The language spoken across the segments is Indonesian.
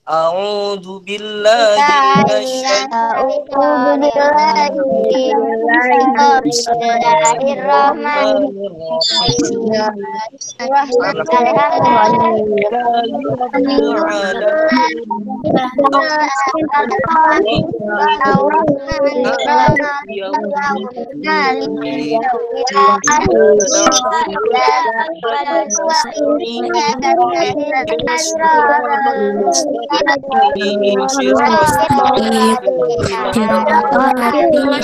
A'udzu billahi minasyaitonir Bismillahirrahmanirrahim. Alhamdulillahi rabbil alamin. Maliki yaumiddin. Iyyaka na'budu wa iyyaka nasta'in. Ihdinas siratal mustaqim. Shiratal ladzina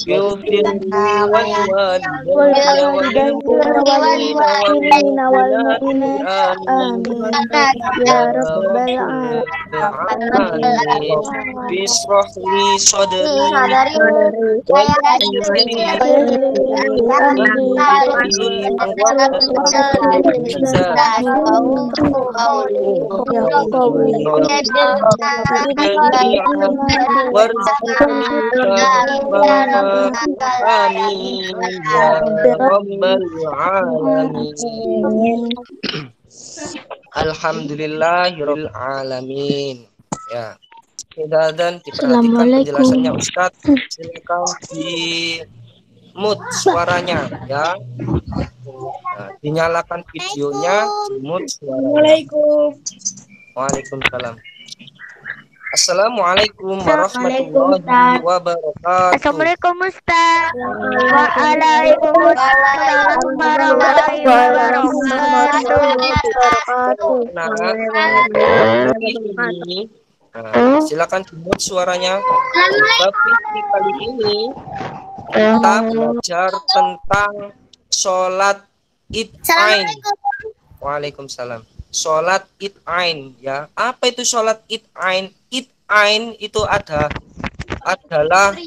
يغفر لي ولوالدي والمؤمنين والمؤمنات آمين يا رب العالمين اشرح لي صدري ويسر لي أمري واحلل Amin ya rabbal alamin. Alhamdulillahirabbil alamin. Ya. Dan diperhatikan penjelasannya Ustaz. Silakan di mute suaranya ya. Nah, dinyalakan videonya, di mute suaranya. Waalaikumsalam. Assalamualaikum warahmatullahi wabarakatuh. Assalamualaikum Ustaz. Waalaikumsalam warahmatullahi wabarakatuh. Silakan dimute suaranya. Tapi kali ini kita belajar tentang sholat Id Ain. Waalaikumsalam. Sholat Id Ain ya. Apa itu sholat Id Ain? Id Ain itu adalah 2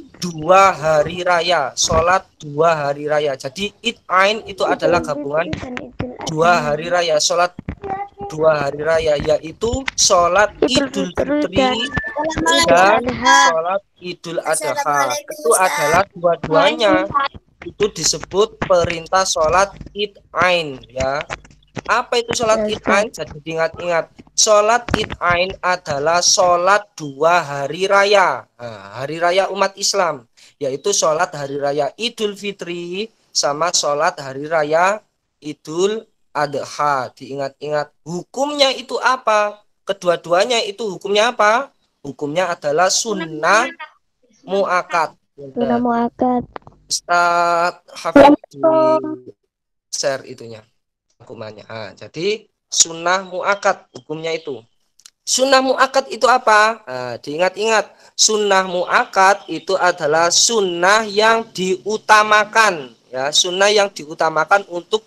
hari raya, sholat 2 hari raya. Jadi Id Ain itu adalah gabungan 2 hari raya, sholat 2 hari raya, yaitu sholat Idul Fitri dan sholat Idul Adha. Itu adalah dua-duanya itu disebut perintah sholat Id Ain ya. Apa itu sholat Id Ain? Jadi diingat-ingat, sholat Id Ain adalah sholat 2 hari raya, hari raya umat Islam, yaitu sholat hari raya Idul Fitri sama sholat hari raya Idul Adha. Diingat-ingat, hukumnya itu apa? Kedua-duanya itu hukumnya apa? Hukumnya adalah sunnah mu'akad. Sunnah mu'akad. Ustaz Hafid di share itunya. Hukumannya. Jadi sunnah mu'akad hukumnya itu. Sunnah mu'akad itu apa? Diingat-ingat, sunnah mu'akad itu adalah sunnah yang diutamakan ya, sunnah yang diutamakan untuk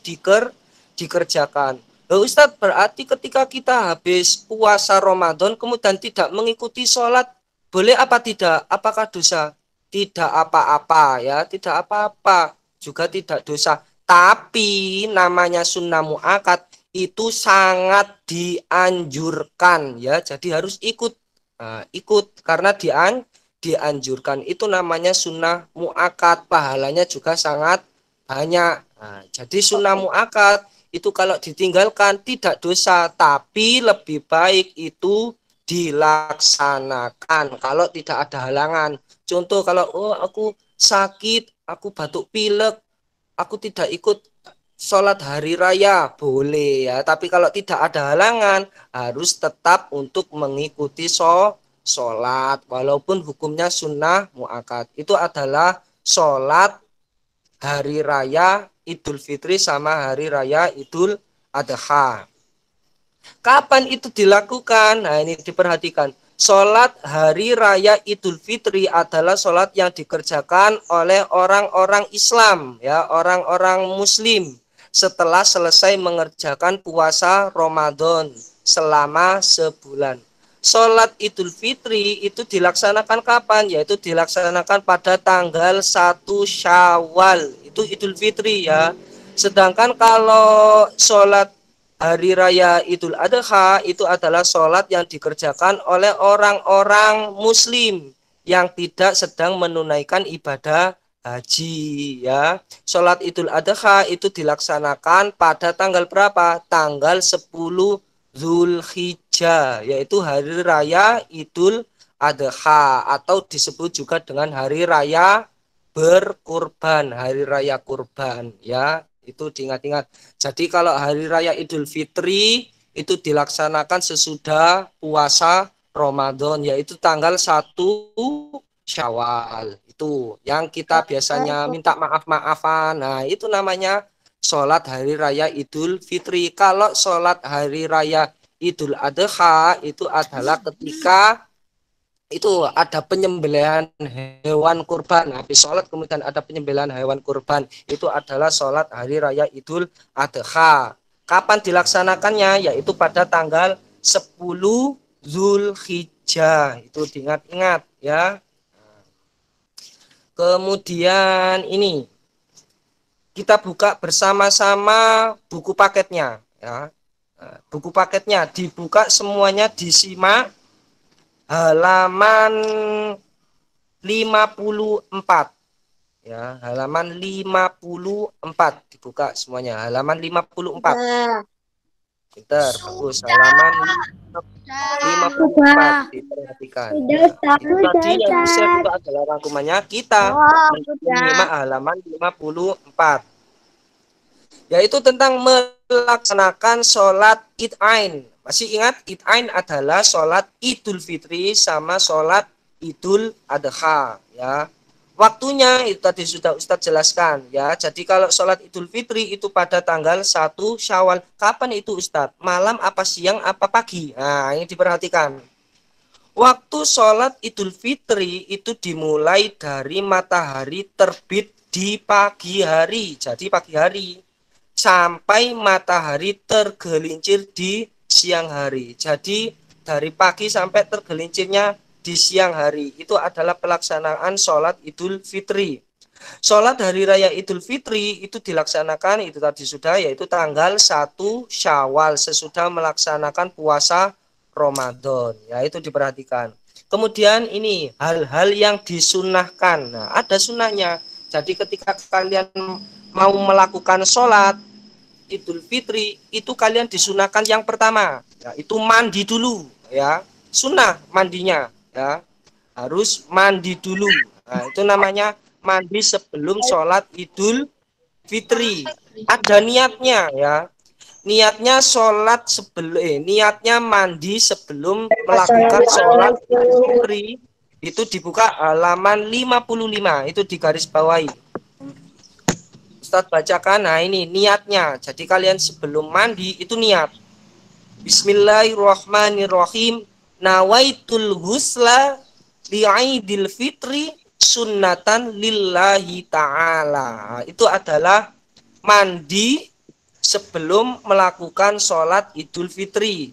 dikerjakan. Ustadz, berarti ketika kita habis puasa Ramadan kemudian tidak mengikuti sholat, boleh apa tidak? Apakah dosa? Tidak apa-apa ya, tidak apa-apa, juga tidak dosa. Tapi namanya sunnah mu'akad itu sangat dianjurkan ya. Jadi harus ikut. Ikut karena dianjurkan. Itu namanya sunnah mu'akad. Pahalanya juga sangat banyak. Jadi sunnah mu'akad itu kalau ditinggalkan tidak dosa, tapi lebih baik itu dilaksanakan kalau tidak ada halangan. Contoh kalau aku sakit, aku batuk pilek, aku tidak ikut sholat hari raya, boleh ya. Tapi kalau tidak ada halangan, harus tetap untuk mengikuti sholat. Walaupun hukumnya sunnah mu'akad. Itu adalah sholat hari raya Idul Fitri sama hari raya Idul Adha. Kapan itu dilakukan? Nah, ini diperhatikan. Sholat hari raya Idul Fitri adalah sholat yang dikerjakan oleh orang-orang Islam ya, orang-orang Muslim setelah selesai mengerjakan puasa Ramadan selama sebulan. Sholat Idul Fitri itu dilaksanakan kapan? Yaitu dilaksanakan pada tanggal 1 Syawal. Itu Idul Fitri ya. Sedangkan kalau sholat hari raya Idul Adha itu adalah sholat yang dikerjakan oleh orang-orang Muslim yang tidak sedang menunaikan ibadah haji ya. Sholat Idul Adha itu dilaksanakan pada tanggal berapa? Tanggal 10 Zulhijjah, yaitu hari raya Idul Adha atau disebut juga dengan hari raya berkurban, hari raya kurban ya. Itu diingat-ingat. Jadi kalau hari raya Idul Fitri itu dilaksanakan sesudah puasa Ramadan, yaitu tanggal 1 Syawal. Itu yang kita biasanya minta maaf-maafan. Nah, itu namanya sholat hari raya Idul Fitri. Kalau sholat hari raya Idul Adha itu adalah ketika itu ada penyembelihan hewan kurban. Habis sholat kemudian ada penyembelihan hewan kurban. Itu adalah sholat hari raya Idul Adha. Kapan dilaksanakannya? Yaitu pada tanggal 10 Zulhijjah. Itu diingat-ingat ya. Kemudian ini kita buka bersama-sama buku paketnya ya. Buku paketnya dibuka semuanya, disimak halaman 54 ya, halaman 54 dibuka semuanya, halaman 54. Pinter, bagus, halaman 54 diperhatikan. Itu tadi yang saya itu adalah rangkumannya, kita menyimak halaman 54, yaitu tentang melaksanakan sholat Id-Ain. Masih ingat, Id-Ain adalah sholat Idul Fitri sama sholat Idul Adha ya. Waktunya itu tadi sudah Ustadz jelaskan ya. Jadi kalau sholat Idul Fitri itu pada tanggal 1 Syawal. Kapan itu Ustadz? Malam apa siang apa pagi? Nah, ini diperhatikan. Waktu sholat Idul Fitri itu dimulai dari matahari terbit di pagi hari. Jadi pagi hari sampai matahari tergelincir di siang hari. Jadi dari pagi sampai tergelincirnya di siang hari itu adalah pelaksanaan sholat Idul Fitri. Sholat hari raya Idul Fitri itu dilaksanakan itu tadi sudah, yaitu tanggal 1 Syawal sesudah melaksanakan puasa Ramadan. Ya, itu diperhatikan. Kemudian ini hal-hal yang disunahkan. Nah, ada sunnahnya. Jadi ketika kalian mau melakukan sholat Idul Fitri itu kalian disunahkan yang pertama, yaitu mandi dulu ya. Sunnah mandinya ya, harus mandi dulu. Nah, itu namanya mandi sebelum sholat Idul Fitri. Ada niatnya ya. Niatnya sholat niatnya mandi sebelum melakukan sholat Idul Fitri itu dibuka halaman 55, itu di garis bawahi. Ustadz bacakan. Nah, ini niatnya. Jadi kalian sebelum mandi itu niat. Bismillahirrahmanirrahim. Nawaitul husla li'idil fitri sunnatan lillahi ta'ala. Itu adalah mandi sebelum melakukan sholat Idul Fitri.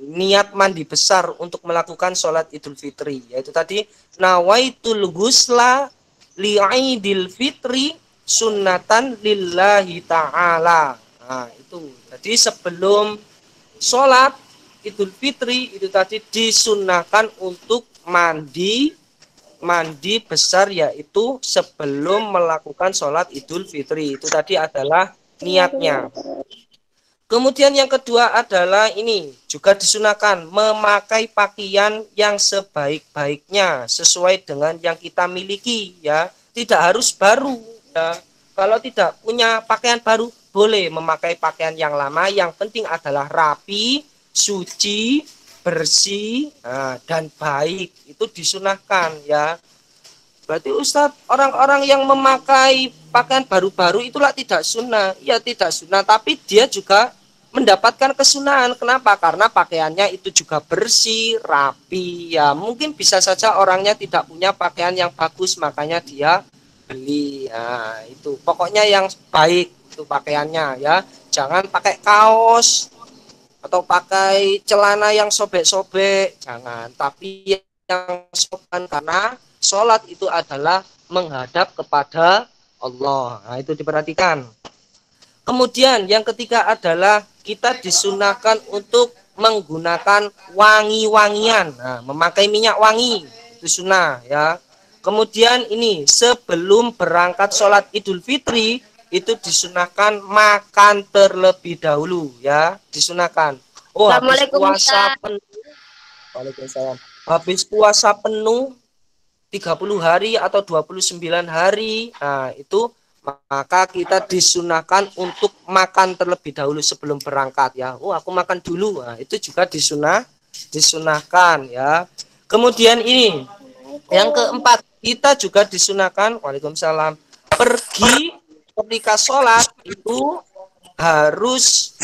Niat mandi besar untuk melakukan sholat Idul Fitri, yaitu tadi nawaitul husla li'idil fitri sunnatan lillahi ta'ala. Nah, itu. Jadi sebelum sholat Idul Fitri itu tadi disunnahkan untuk mandi besar, yaitu sebelum melakukan sholat Idul Fitri. Itu tadi adalah niatnya. Kemudian yang kedua adalah ini juga disunahkan memakai pakaian yang sebaik-baiknya sesuai dengan yang kita miliki ya. Tidak harus baru ya. Kalau tidak punya pakaian baru boleh memakai pakaian yang lama, yang penting adalah rapi, suci, bersih, dan baik. Itu disunahkan ya. Berarti Ustadz, orang-orang yang memakai pakaian baru-baru itulah tidak sunnah. Ya tidak sunnah, tapi dia juga mendapatkan kesunahan. Kenapa? Karena pakaiannya itu juga bersih, rapi. Ya mungkin bisa saja orangnya tidak punya pakaian yang bagus, makanya dia beli. Nah, itu pokoknya yang baik itu pakaiannya ya. Jangan pakai kaos atau pakai celana yang sobek-sobek, jangan. Tapi yang sopan, karena sholat itu adalah menghadap kepada Allah. Nah, itu diperhatikan. Kemudian yang ketiga adalah kita disunahkan untuk menggunakan wangi-wangian. Nah, memakai minyak wangi itu sunnah ya. Kemudian ini sebelum berangkat sholat Idul Fitri itu disunahkan makan terlebih dahulu ya, disunahkan. Oh, habis puasa penuh. Waalaikumsalam. Habis puasa penuh 30 hari atau 29 hari. Nah, itu maka kita disunahkan untuk makan terlebih dahulu sebelum berangkat ya. Oh, aku makan dulu. Nah, itu juga disunahkan ya. Kemudian ini yang keempat, kita juga disunahkan, waalaikumsalam, pergi ketika sholat itu harus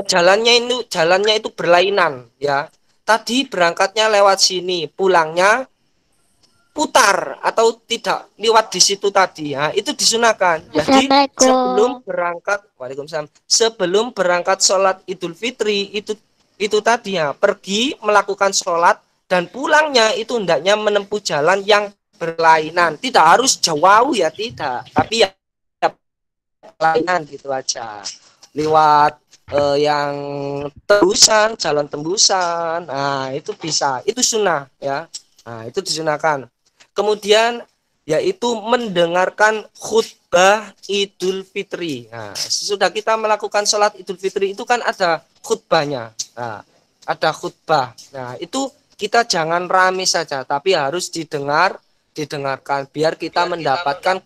jalannya itu berlainan ya. Tadi berangkatnya lewat sini, pulangnya putar atau tidak lewat di situ tadi ya, itu disunahkan. Jadi sebelum berangkat, waalaikumsalam, sebelum berangkat sholat Idul Fitri itu tadi ya, pergi melakukan sholat dan pulangnya itu hendaknya menempuh jalan yang berlainan, tidak harus jauh ya, tidak, tapi ya berlainan gitu aja, lewat yang tembusan, jalan tembusan. Nah, itu bisa, itu sunnah ya. Nah, itu disunahkan. Kemudian yaitu mendengarkan khutbah Idul Fitri. Nah, sesudah kita melakukan sholat Idul Fitri itu kan ada khutbahnya. Nah, ada khutbah. Nah, itu kita jangan rame saja, tapi harus didengarkan biar kita mendapatkan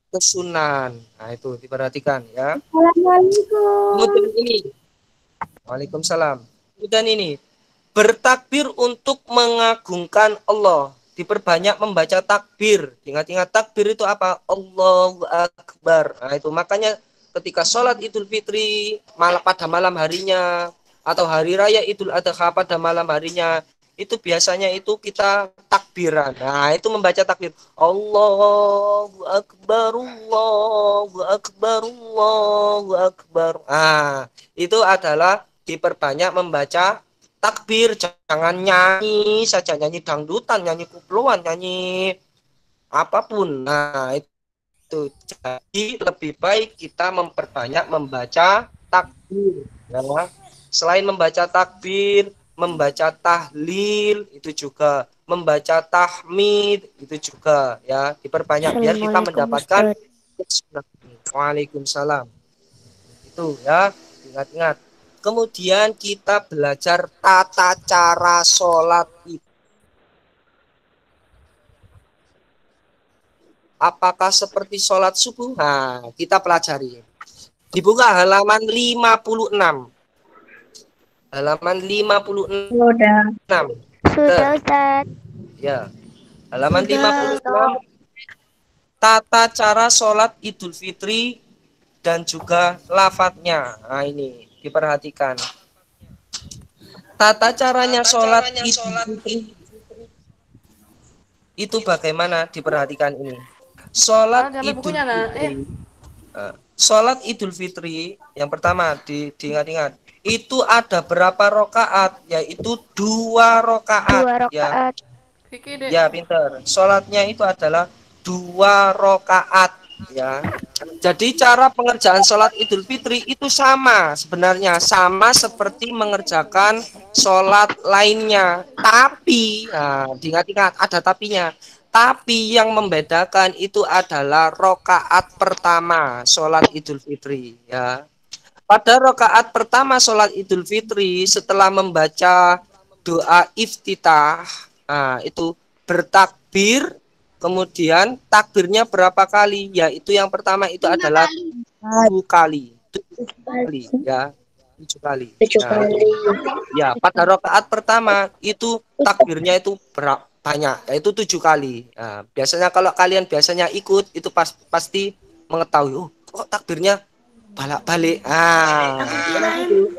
kesunan. Nah, itu diperhatikan ya. Kemudian ini, waalaikumsalam. Kemudian ini, bertakbir untuk mengagungkan Allah. Diperbanyak membaca takbir. Ingat-ingat takbir itu apa? Allahu Akbar. Nah, itu makanya ketika sholat Idul Fitri pada malam harinya atau hari raya Idul Adha pada malam harinya, itu biasanya itu kita takbiran. Nah, itu membaca takbir. Allahu Akbar, Allahu Akbar, Allahu Akbar. Ah, itu adalah diperbanyak membaca takbir, jangan nyanyi saja, nyanyi dangdutan, nyanyi kupluan, nyanyi apapun. Nah, itu jadi lebih baik kita memperbanyak membaca takbir ya. Selain membaca takbir, membaca tahlil itu juga, membaca tahmid itu juga ya, diperbanyak biar kita mendapatkan. Waalaikumsalam. Itu ya, ingat-ingat. Kemudian kita belajar tata cara sholat itu. Apakah seperti sholat subuh? Nah, kita pelajari. Dibuka halaman 56. Halaman 56. Sudah, Ustaz. Ya. Halaman 56. Tata cara sholat Idul Fitri dan juga lafadznya. Nah, ini diperhatikan. Tata caranya sholat Idul Fitri itu bagaimana? Diperhatikan ini. Sholat Idul Fitri. Sholat Idul Fitri yang pertama diingat-ingat itu ada berapa rakaat? Yaitu 2 rakaat. Ya. Ya, pinter. Sholatnya itu adalah 2 rakaat ya. Jadi cara pengerjaan sholat Idul Fitri itu sama, sebenarnya sama seperti mengerjakan sholat lainnya. Tapi, nah, diingat-ingat ada tapinya. Tapi yang membedakan itu adalah rokaat pertama sholat Idul Fitri ya. Pada rokaat pertama sholat Idul Fitri setelah membaca doa iftitah, nah, itu bertakbir, kemudian takbirnya berapa kali? Yaitu yang pertama itu adalah 7 kali. 7 kali ya. 7 kali. Nah, ya, pada rokaat pertama itu takbirnya itu banyak, yaitu 7 kali. Nah, biasanya kalau kalian biasanya ikut itu pasti mengetahui, oh, kok takbirnya balik-balik. Ah,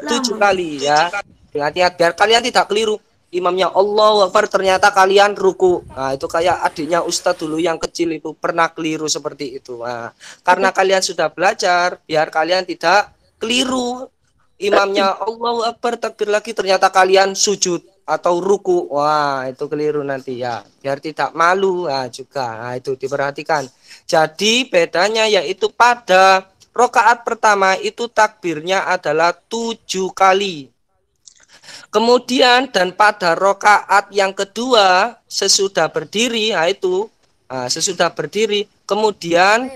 7 kali ya. Ingat-ingat biar kalian tidak keliru. Imamnya Allahu Akbar ternyata kalian ruku. Nah, itu kayak adiknya Ustadz dulu yang kecil itu pernah keliru seperti itu. Nah, karena kalian sudah belajar, biar kalian tidak keliru. Imamnya Allahu Akbar takbir lagi ternyata kalian sujud atau ruku. Wah, itu keliru nanti ya. Biar tidak malu juga. Nah, itu diperhatikan. Jadi bedanya yaitu pada rokaat pertama itu takbirnya adalah 7 kali. Kemudian dan pada rokaat yang kedua sesudah berdiri, sesudah berdiri kemudian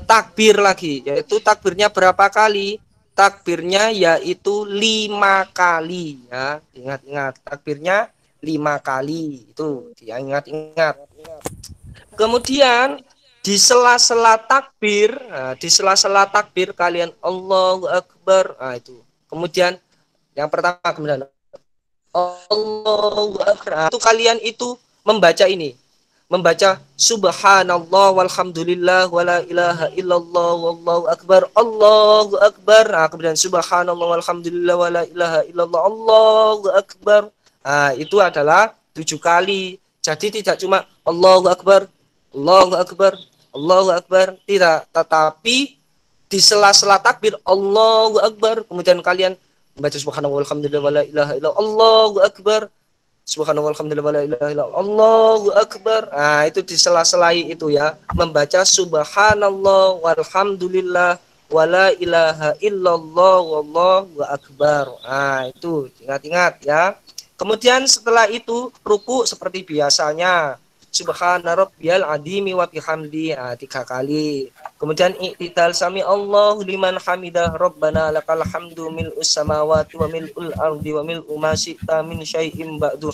takbir lagi, yaitu takbirnya berapa kali? Takbirnya yaitu 5 kali ya. Ingat-ingat takbirnya 5 kali itu, diingat-ingat. Kemudian di sela-sela takbir, kalian Allahu Akbar. Nah, itu. Kemudian yang pertama kemudian Allahu Akbar. Itu kalian itu membaca ini. Membaca subhanallah walhamdulillah wala ilaha illallah wallahu akbar. Allahu Akbar. Nah, kemudian subhanallah walhamdulillah wala ilaha illallah Allahu Akbar. Nah, itu adalah 7 kali. Jadi tidak cuma Allahu Akbar, Allahu Akbar, Allahu Akbar, tidak, tetapi di sela-sela takbir Allahu Akbar, kemudian kalian membaca subhanallah walhamdulillah wala ilaha illallah Allahu Akbar, subhanallah walhamdulillah wala ilaha illallah Allahu Akbar. Nah, itu di sela-selai itu ya, membaca subhanallah walhamdulillah wala ilaha illallah wallahu akbar. Nah, itu ingat-ingat ya. Kemudian setelah itu ruku seperti biasanya. Subhana rabbiyal azimi wa bihamdi 3 kali. Kemudian i'tidal sami Allahu liman hamidah rabbana lakal hamdu mil'us samawati wa mil'ul ardi wa mil'u ma syi'ta min syai'in ba'du.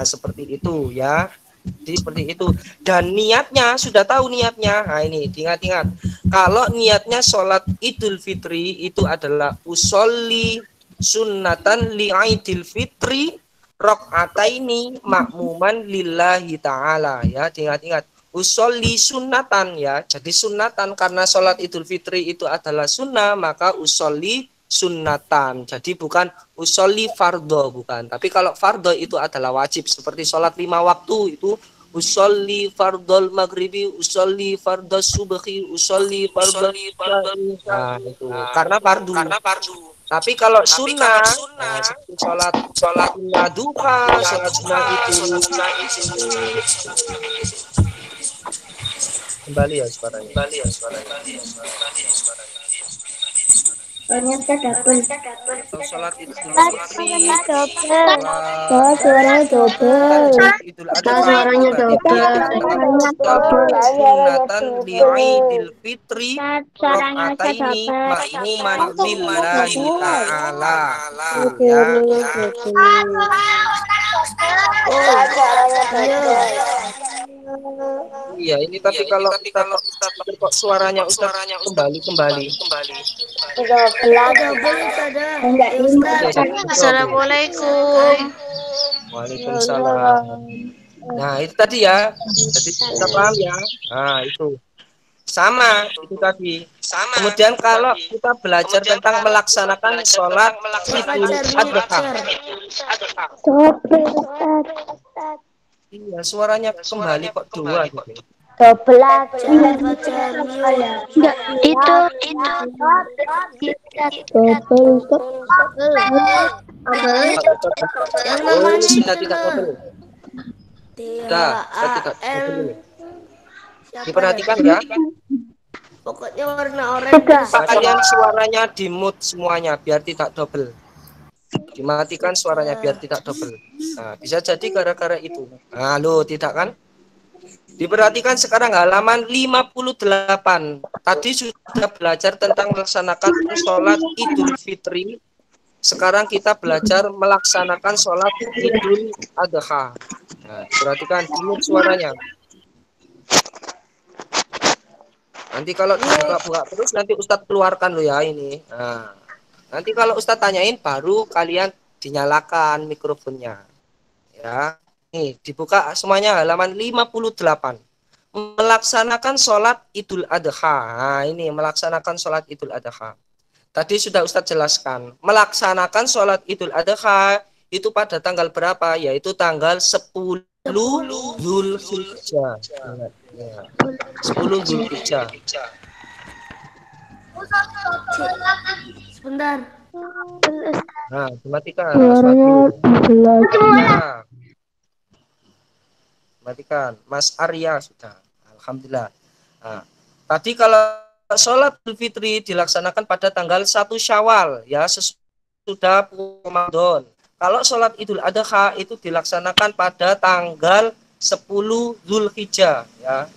Seperti itu ya. Jadi seperti itu. Dan niatnya sudah tahu niatnya. Nah, ini diingat-ingat. Kalau niatnya sholat Idul Fitri itu adalah usolli sunnatan li'idil fitri rakaataini makmuman lillahi ta'ala ya. Diingat-ingat, usolli sunnatan ya. Jadi sunnatan karena sholat Idul Fitri itu adalah sunnah, maka usolli sunnatan. Jadi bukan usolli fardho, bukan. Tapi kalau fardho itu adalah wajib, seperti sholat 5 waktu itu usolli fardhol maghribi, usolli fardhos subhi, usolli fardhol. Nah, itu karena fardu. Tapi kalau sunnah, seperti sholat sunnah duha, sholat sunnah itu kembali ya suaranya. Sholat itu suaranya double. Idul Adha sunnatan li'idil fitri rakaataini makmuman lillahi ta'ala ya. Iya, ini tapi kalau kok suaranya Ustaz kembali. Assalamualaikum. Waalaikumsalam. Nah, itu tadi ya. Jadi kita paham ya. Nah, itu. Sama itu tadi. Kemudian kalau kita belajar tentang melaksanakan sholat Idul Adha. Iya, suaranya kembali kok 2 gitu. Sudah tidak double. Sudah tidak double. Diperhatikan ya. Pokoknya warna oranye. Kalian suaranya di mute semuanya biar tidak double. Dimatikan suaranya biar tidak double. Nah, bisa jadi gara-gara itu. Nah, lo tidak kan? Diperhatikan sekarang halaman 58. Tadi sudah belajar tentang melaksanakan sholat Idul Fitri. Sekarang kita belajar melaksanakan sholat Idul Adha. Nah, perhatikan dulu suaranya. Nanti kalau dibuka-buka terus nanti Ustadz keluarkan lo ya ini. Nah, nanti kalau Ustadz tanyain baru kalian dinyalakan mikrofonnya. Ya. Nih, dibuka semuanya halaman 58. Melaksanakan sholat Idul Adha. Nah, ini melaksanakan sholat Idul Adha. Tadi sudah Ustadz jelaskan. Melaksanakan sholat Idul Adha itu pada tanggal berapa? Yaitu tanggal 10 Zulhijjah. 10 Zulhijjah. Sebentar. Nah, dimatikan. Matikan. Mas Arya sudah. Alhamdulillah. Nah, tadi kalau sholat Idul Fitri dilaksanakan pada tanggal 1 Syawal ya, sesudah Ramadan. Kalau sholat Idul Adha itu dilaksanakan pada tanggal 10 Zulhijjah ya.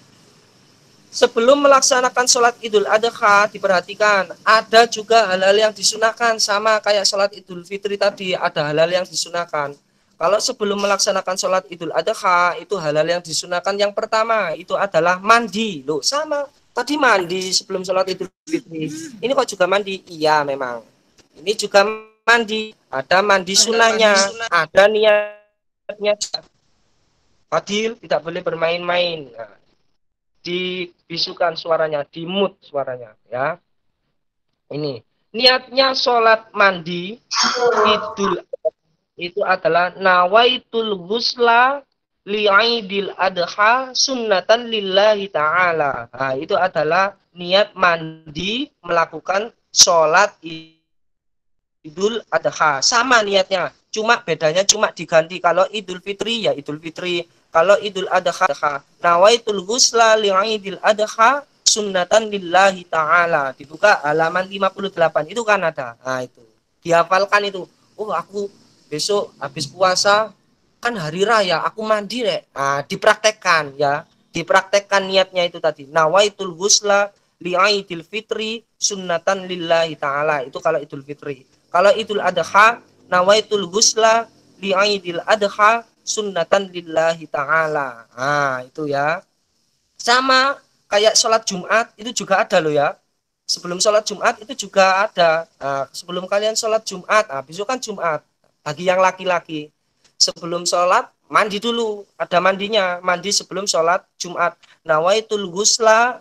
Sebelum melaksanakan sholat Idul Adha, diperhatikan ada juga hal-hal yang disunahkan, sama kayak sholat Idul Fitri tadi, ada hal-hal yang disunahkan. Kalau sebelum melaksanakan sholat Idul Adha, itu hal-hal yang disunahkan. Yang pertama itu adalah mandi. Loh, sama tadi mandi sebelum sholat Idul Fitri. Ini kok juga mandi? Iya memang. Ini juga mandi. Ada mandi sunahnya, ada niatnya. Fadil tidak boleh bermain-main. Nah, dibisukan suaranya, dimut suaranya ya. Ini niatnya sholat mandi idul itu adalah nawaitul ghusla li'idil adha sunnatan lillahi ta'ala. Nah, itu adalah niat mandi melakukan sholat Idul Adha. Sama niatnya, cuma bedanya cuma diganti. Kalau Idul Fitri ya Idul Fitri, kalau Idul Adha nawaitul ghusla li'idil adha sunnatan lillahi ta'ala. Dibuka halaman 58 itu kan ada. Nah itu dihafalkan itu. Oh aku besok habis puasa kan hari raya, aku mandi rek. Nah dipraktekkan ya, dipraktekkan niatnya itu tadi, nawaitul ghusla li'idil fitri sunnatan lillahi ta'ala. Itu kalau Idul Fitri. Kalau Idul Adha nawaitul ghusla li'idil adha sunnatan lillahi ta'ala. Nah itu ya. Sama kayak sholat Jumat itu juga ada loh ya. Sebelum sholat Jumat itu juga ada. Nah, sebelum kalian sholat Jumat, nah, besok kan Jumat. Bagi yang laki-laki, sebelum sholat mandi dulu. Ada mandinya, mandi sebelum sholat Jumat. Nawaitul ghusla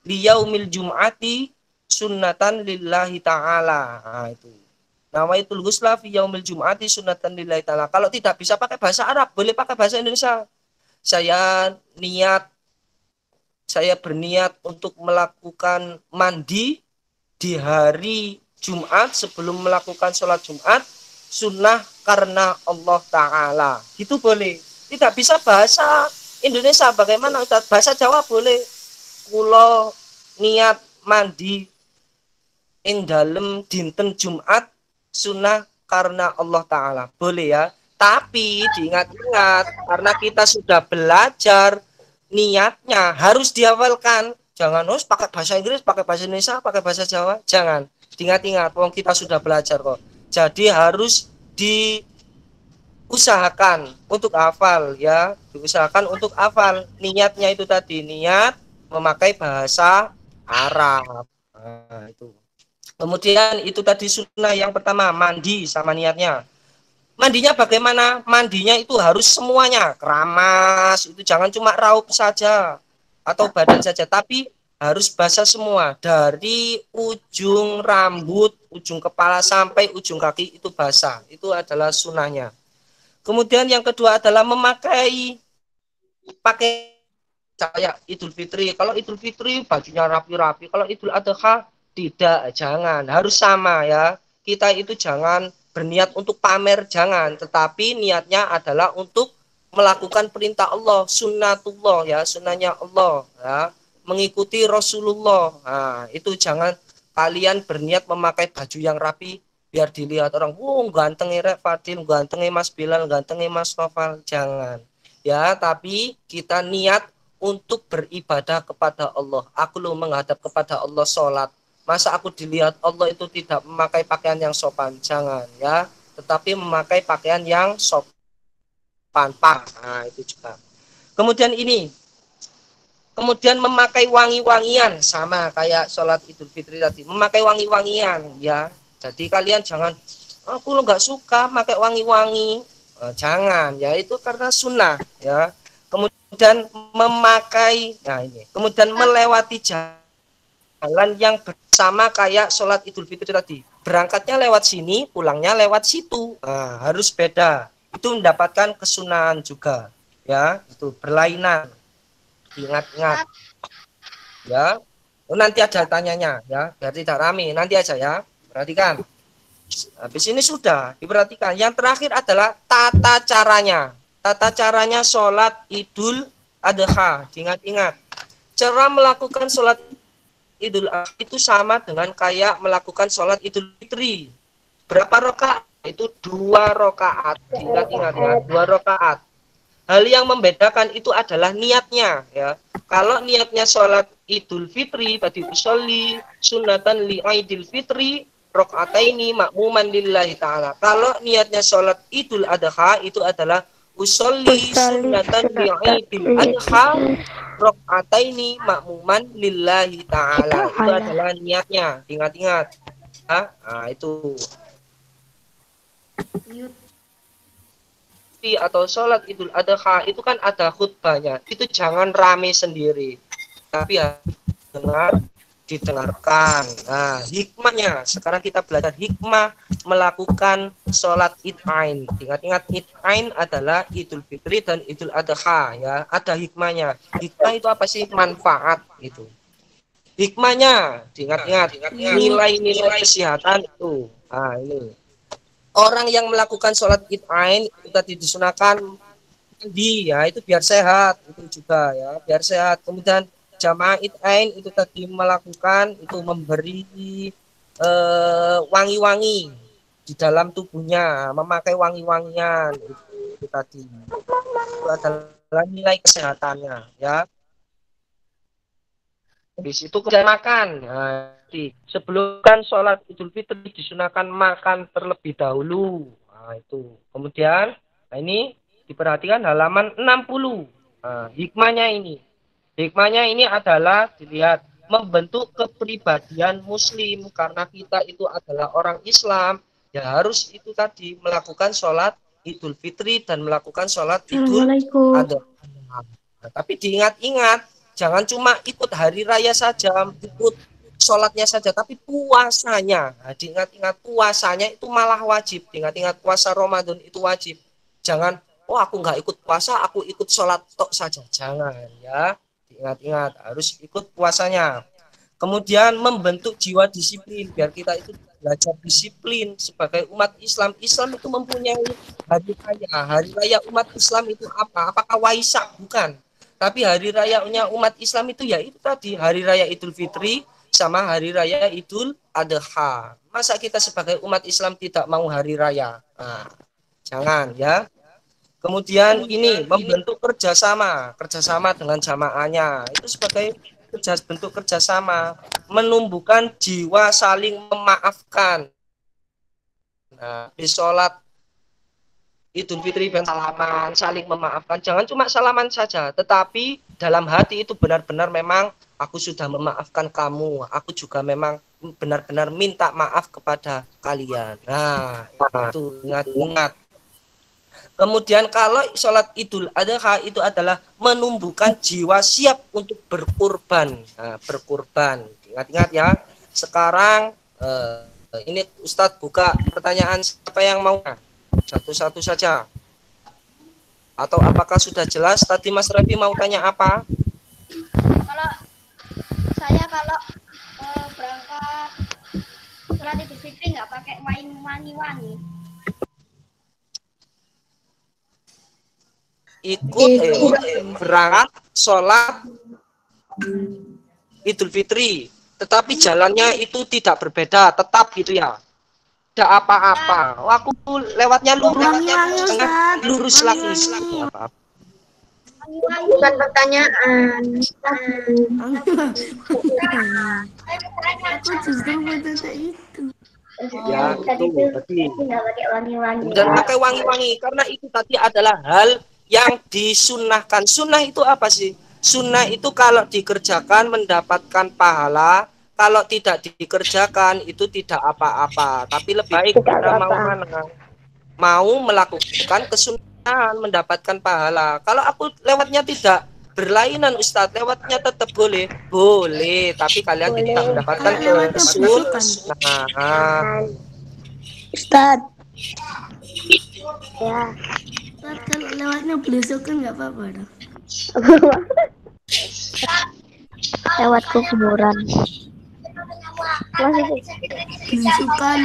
liyaumil jum'ati sunnatan lillahi ta'ala. Nah, itu. Nawaitul ghusla fi yaumil jum'ati sunnatan lillahi ta'ala. Kalau tidak bisa pakai bahasa Arab, boleh pakai bahasa Indonesia. Saya berniat untuk melakukan mandi di hari Jumat sebelum melakukan sholat Jumat sunnah karena Allah Ta'ala. Itu boleh. Tidak bisa bahasa Indonesia, bagaimana Ustaz? Bahasa Jawa boleh. Kulo niat mandi ing dalem dinten Jumat sunnah karena Allah Ta'ala. Boleh ya. Tapi diingat-ingat, karena kita sudah belajar, niatnya harus dihafalkan. Jangan harus pakai bahasa Inggris, pakai bahasa Indonesia, pakai bahasa Jawa. Jangan. Diingat-ingat, wong kita sudah belajar kok. Jadi harus diusahakan untuk hafal ya. Diusahakan untuk hafal. Niatnya itu tadi, niat memakai bahasa Arab. Nah, itu. Kemudian itu tadi sunnah yang pertama, mandi sama niatnya. Mandinya bagaimana? Mandinya itu harus semuanya, keramas, itu jangan cuma raup saja atau badan saja, tapi harus basah semua, dari ujung rambut, ujung kepala sampai ujung kaki itu basah. Itu adalah sunnahnya. Kemudian yang kedua adalah memakai kayak Idul Fitri. Kalau Idul Fitri bajunya rapi-rapi, kalau Idul Adha tidak, jangan, harus sama ya. Kita itu jangan berniat untuk pamer, jangan, tetapi niatnya adalah untuk melakukan perintah Allah, sunnatullah ya, sunnahnya Allah ya, mengikuti Rasulullah. Nah, itu jangan kalian berniat memakai baju yang rapi biar dilihat orang, gantengnya Rek Fadil, gantengnya Mas Bilal, gantengnya Mas Noval, jangan ya, tapi kita niat untuk beribadah kepada Allah. Aku lo menghadap kepada Allah sholat. Masa aku dilihat Allah itu tidak memakai pakaian yang sopan? Jangan ya. Tetapi memakai pakaian yang sopan. Nah itu juga. Kemudian ini. Kemudian memakai wangi-wangian. Sama kayak sholat Idul Fitri tadi. Memakai wangi-wangian ya. Jadi kalian jangan, aku lo nggak suka pakai wangi-wangi. Jangan ya. Itu karena sunnah ya. Kemudian memakai, nah ini. Kemudian melewati jalan yang sama kayak sholat Idul Fitri tadi, berangkatnya lewat sini, pulangnya lewat situ. Nah, harus beda. Itu mendapatkan kesunahan juga ya, itu berlainan. Ingat-ingat ya. Nanti ada tanyanya ya, biar tidak rame, nanti aja ya, perhatikan. Habis ini sudah diperhatikan. Yang terakhir adalah tata caranya. Tata caranya sholat Idul Adha. Ingat-ingat, cara melakukan sholat Idul Adha itu sama dengan kayak melakukan sholat Idul Fitri. Berapa rakaat? itu 2 rakaat. Ingat-ingat ya, 2 rakaat. Hal yang membedakan itu adalah niatnya ya. Kalau niatnya sholat Idul Fitri, tadi usolli sunatan li Idul Fitri rakaataini makmuman lillahi ta'ala. Kalau niatnya sholat Idul Adha itu adalah usolli sunatan li Idul Adha rakaataini makmuman lillahi ta'ala. Itu adalah niatnya. Ingat-ingat. Nah, itu atau sholat Idul Adha itu kan ada khutbahnya. Itu jangan rame sendiri, tapi ya didengarkan. Nah, hikmahnya sekarang kita belajar hikmah melakukan sholat Id-Ain. Ingat-ingat, Id-Ain adalah Idul Fitri dan Idul Adha ya. Ada hikmahnya. Hikmah itu apa sih? Manfaat itu. Hikmahnya diingat-ingat, nilai-nilai kesehatan itu. Nah, ini orang yang melakukan sholat Id-Ain itu tadi disunahkan mandi ya, itu biar sehat, itu juga ya, biar sehat. Kemudian jamaah Id-Ain itu tadi melakukan itu memberi wangi-wangi di dalam tubuhnya, memakai wangi-wangian itu tadi. Itu adalah nilai kesehatannya ya. Habis itu kemudian makan. Nah, sebelum kan sholat Idul Fitri disunahkan makan terlebih dahulu. Nah, itu. Kemudian, nah ini diperhatikan halaman 60. Nah, hikmahnya ini. Hikmahnya ini adalah dilihat membentuk kepribadian muslim karena kita itu adalah orang Islam. Ya harus itu tadi melakukan sholat Idul Fitri dan melakukan sholat Idul Adha. Nah, tapi diingat-ingat, jangan cuma ikut hari raya saja, ikut sholatnya saja, tapi puasanya. Nah, diingat-ingat puasanya itu malah wajib. Diingat-ingat puasa Ramadan itu wajib. Jangan, oh aku nggak ikut puasa, aku ikut sholat tok saja. Jangan ya. Diingat-ingat, harus ikut puasanya. Kemudian membentuk jiwa disiplin, biar kita itu belajar disiplin sebagai umat Islam. Islam itu mempunyai hari raya. Hari raya umat Islam itu apa? Apakah Waisak? Bukan. Tapi hari rayanya umat Islam itu ya itu tadi, hari raya Idul Fitri sama hari raya Idul Adha. Masa kita sebagai umat Islam tidak mau hari raya? Nah, jangan ya. Kemudian ini membentuk kerjasama dengan jamaahnya. Itu sebagai bentuk kerjasama, menumbuhkan jiwa saling memaafkan. Nah, di sholat Idul Fitri dan salaman, saling memaafkan. Jangan cuma salaman saja, tetapi dalam hati itu benar-benar memang aku sudah memaafkan kamu. Aku juga memang benar-benar minta maaf kepada kalian. Nah, itu ingat-ingat. Kemudian kalau sholat Idul Adha itu adalah menumbuhkan jiwa siap untuk berkurban. Nah, berkurban. Ingat-ingat ya. Sekarang ini Ustadz buka pertanyaan, siapa yang mau? Satu-satu saja. Atau apakah sudah jelas? Tadi Mas Revi mau tanya apa? Kalau saya berangkat sholat Idul Fitri nggak pakai wangi-wangi. Ikut berangkat sholat Idul Fitri, tetapi jalannya itu tidak berbeda, tetap gitu ya. Tidak apa-apa. Oh, aku lewatnya lurus lagi. Bukan pertanyaan. Aku justru mau tanya itu. Ya, itu tadi. Dan pakai wangi-wangi karena itu tadi adalah hal yang disunahkan. Sunnah itu apa sih? Sunnah itu kalau dikerjakan mendapatkan pahala, kalau tidak dikerjakan itu tidak apa-apa. Tapi lebih baik kita mau mana? Mau melakukan kesunahan mendapatkan pahala. Kalau aku lewatnya tidak berlainan Ustadz, lewatnya tetap boleh. Boleh, tapi kalian tidak mendapatkan kesunahan. Ustadz. Ya. Ustadz, kalau lewatnya belusukan nggak apa-apa dong. Lewat kuburan. Belusukan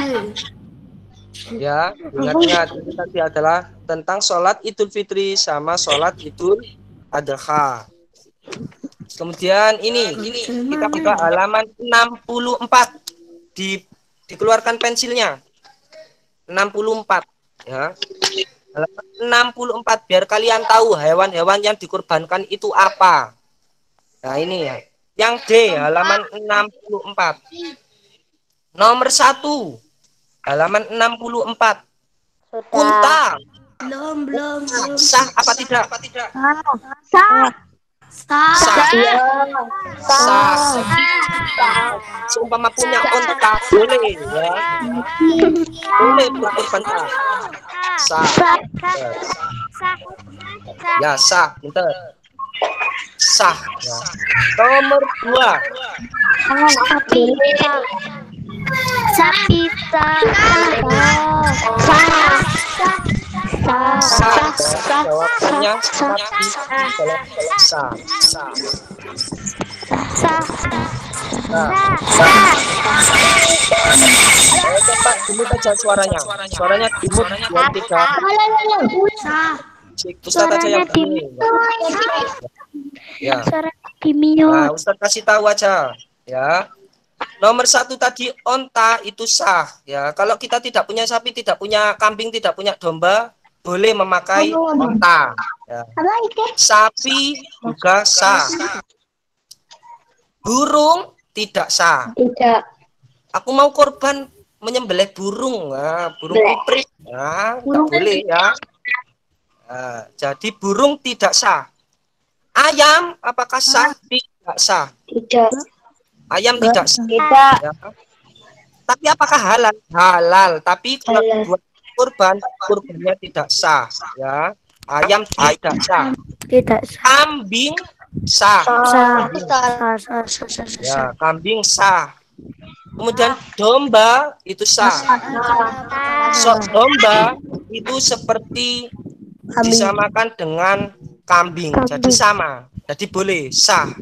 Ya, ingat-ingat ini tadi adalah tentang sholat Idul Fitri sama sholat Idul Adha. Kemudian ini kita buka halaman 64. Dikeluarkan pensilnya. 64 ya. Halaman 64 biar kalian tahu hewan-hewan yang dikurbankan itu apa. Nah, ini ya. Yang D halaman 64. Nomor 1 halaman 64. Unta. Belum. Sah apa tidak? Sah. Sah. Sah. Seumpama punya unta boleh ya. Boleh berkorban sah. Sah. Ya, sah. Bentar. Sah. Ya. Nomor 2. Sapi. Jawabannya sapi. Sah. Coba dimut aja suaranya. Suaranya dimut biar tidak. Ustaz aja yang bunyi. Ya. Nah, Ustaz kasih tahu aja ya. Nomor 1 tadi onta itu sah ya. Kalau kita tidak punya sapi, tidak punya kambing, tidak punya domba, boleh memakai onta ya. Sapi juga sah. Burung tidak sah. Tidak. Aku mau korban menyembelih burung, nah, burung piprit, nah, nggak boleh ya. Nah, jadi burung tidak sah. Ayam apakah sah? Tidak sah. Tidak. Ayam tidak sah. Tidak. Ya. Tapi apakah halal? Halal. Tapi kalau buat kurbannya tidak sah. Ya. Ayam tidak sah. Kambing sah. Ya, kambing sah. Kemudian domba itu sah. Domba itu seperti disamakan dengan kambing, jadi sama, jadi boleh sah.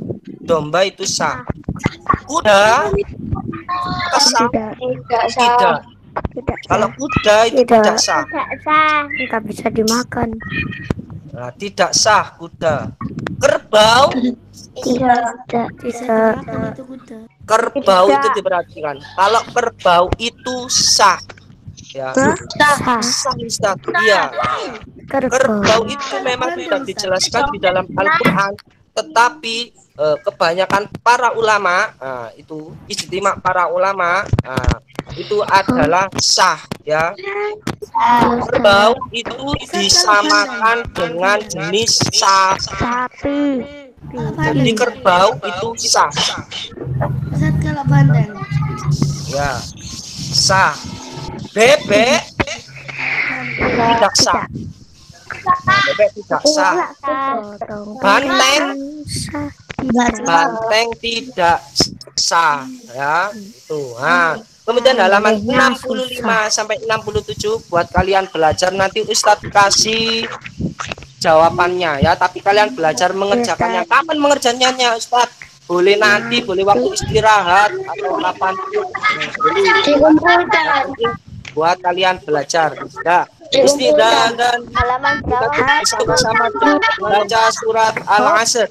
Domba itu sah. Kuda sah? Tidak. Kalau kuda itu tidak sah. Tidak bisa dimakan. Nah, tidak sah kuda. Kerbau Tidak. Kerbau itu diperhatikan. Kalau kerbau itu sah. Ya. Sah, Ustaz. Iya. Kerbau itu memang tidak dijelaskan di dalam Al-Qur'an, tetapi kebanyakan para ulama, itu ijtima para ulama, itu adalah sah ya. Kerbau itu disamakan dengan jenis sapi. Jadi kerbau itu sah. Ustaz kalau bandeng. Ya. Sah. Bebek tidak sah. Bebek tidak sah. Banteng tidak sah ya. Itu. Nah, kemudian halaman 65 sampai 67 buat kalian belajar, nanti Ustadz kasih jawabannya ya, tapi kalian belajar mengerjakannya. Kapan mengerjakannya Ustadz? Boleh nanti, boleh waktu istirahat atau kapan buat kalian belajar. Ya, istirahat dan kita bersama baca surat Al-Asr.